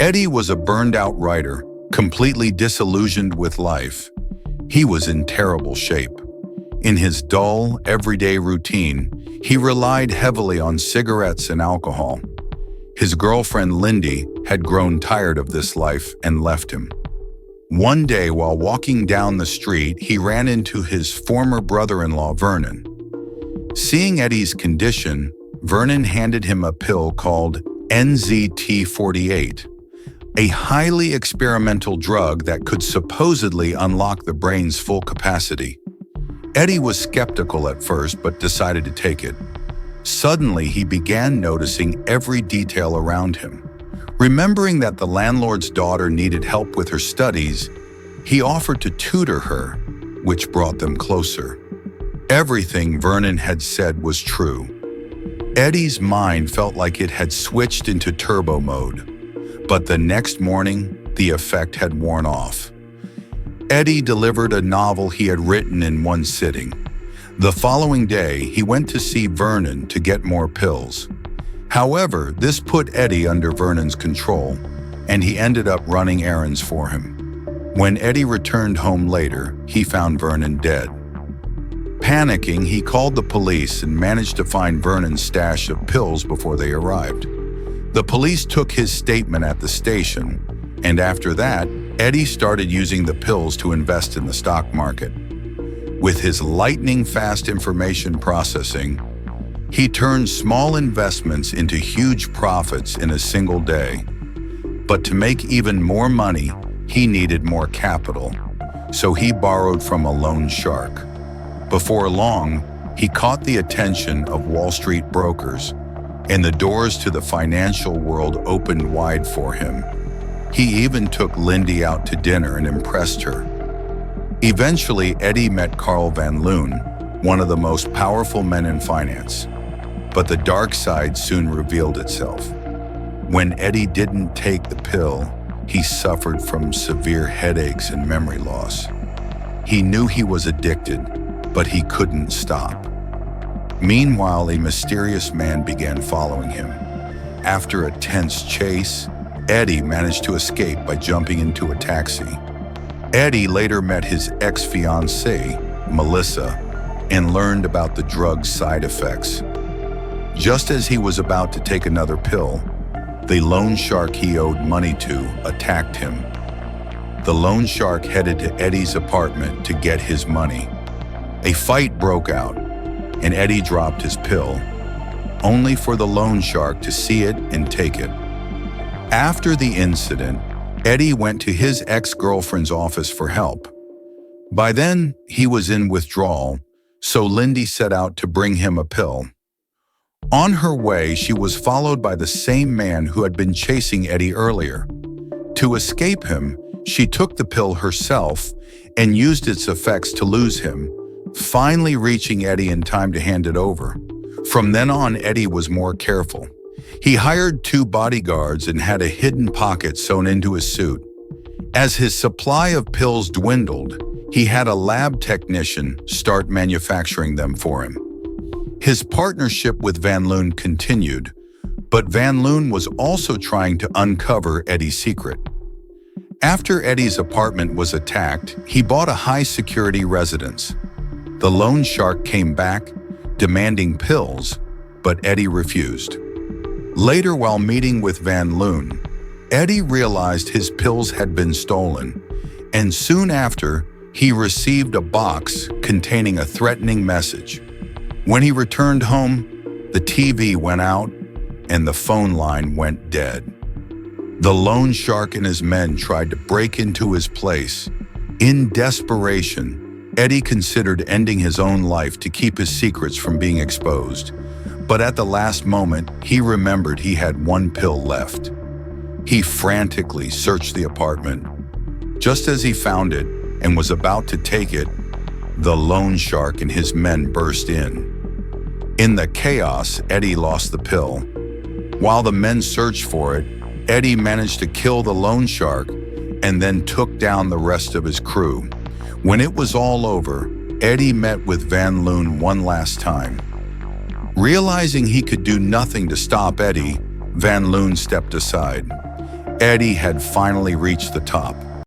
Eddie was a burned-out writer, completely disillusioned with life. He was in terrible shape. In his dull, everyday routine, he relied heavily on cigarettes and alcohol. His girlfriend, Lindy, had grown tired of this life and left him. One day, while walking down the street, he ran into his former brother-in-law, Vernon. Seeing Eddie's condition, Vernon handed him a pill called NZT-48, a highly experimental drug that could supposedly unlock the brain's full capacity. Eddie was skeptical at first, but decided to take it. Suddenly, he began noticing every detail around him. Remembering that the landlord's daughter needed help with her studies, he offered to tutor her, which brought them closer. Everything Vernon had said was true. Eddie's mind felt like it had switched into turbo mode. But the next morning, the effect had worn off. Eddie delivered a novel he had written in one sitting. The following day, he went to see Vernon to get more pills. However, this put Eddie under Vernon's control, and he ended up running errands for him. When Eddie returned home later, he found Vernon dead. Panicking, he called the police and managed to find Vernon's stash of pills before they arrived. The police took his statement at the station, and after that, Eddie started using the pills to invest in the stock market. With his lightning-fast information processing, he turned small investments into huge profits in a single day. But to make even more money, he needed more capital, so he borrowed from a loan shark. Before long, he caught the attention of Wall Street brokers, and the doors to the financial world opened wide for him. He even took Lindy out to dinner and impressed her. Eventually, Eddie met Carl Van Loon, one of the most powerful men in finance. But the dark side soon revealed itself. When Eddie didn't take the pill, he suffered from severe headaches and memory loss. He knew he was addicted, but he couldn't stop. Meanwhile, a mysterious man began following him. After a tense chase, Eddie managed to escape by jumping into a taxi. Eddie later met his ex-fiancée, Melissa, and learned about the drug's side effects. Just as he was about to take another pill, the loan shark he owed money to attacked him. The loan shark headed to Eddie's apartment to get his money. A fight broke out, and Eddie dropped his pill, only for the loan shark to see it and take it. After the incident, Eddie went to his ex-girlfriend's office for help. By then, he was in withdrawal, so Lindy set out to bring him a pill. On her way, she was followed by the same man who had been chasing Eddie earlier. To escape him, she took the pill herself and used its effects to lose him, finally reaching Eddie in time to hand it over. From then on, Eddie was more careful. He hired 2 bodyguards and had a hidden pocket sewn into his suit. As his supply of pills dwindled, he had a lab technician start manufacturing them for him. His partnership with Van Loon continued, but Van Loon was also trying to uncover Eddie's secret. After Eddie's apartment was attacked, he bought a high-security residence. The loan shark came back, demanding pills, but Eddie refused. Later, while meeting with Van Loon, Eddie realized his pills had been stolen, and soon after, he received a box containing a threatening message. When he returned home, the TV went out and the phone line went dead. The loan shark and his men tried to break into his place. In desperation, Eddie considered ending his own life to keep his secrets from being exposed. But at the last moment, he remembered he had 1 pill left. He frantically searched the apartment. Just as he found it and was about to take it, the loan shark and his men burst in. In the chaos, Eddie lost the pill. While the men searched for it, Eddie managed to kill the loan shark and then took down the rest of his crew. When it was all over, Eddie met with Van Loon one last time. Realizing he could do nothing to stop Eddie, Van Loon stepped aside. Eddie had finally reached the top.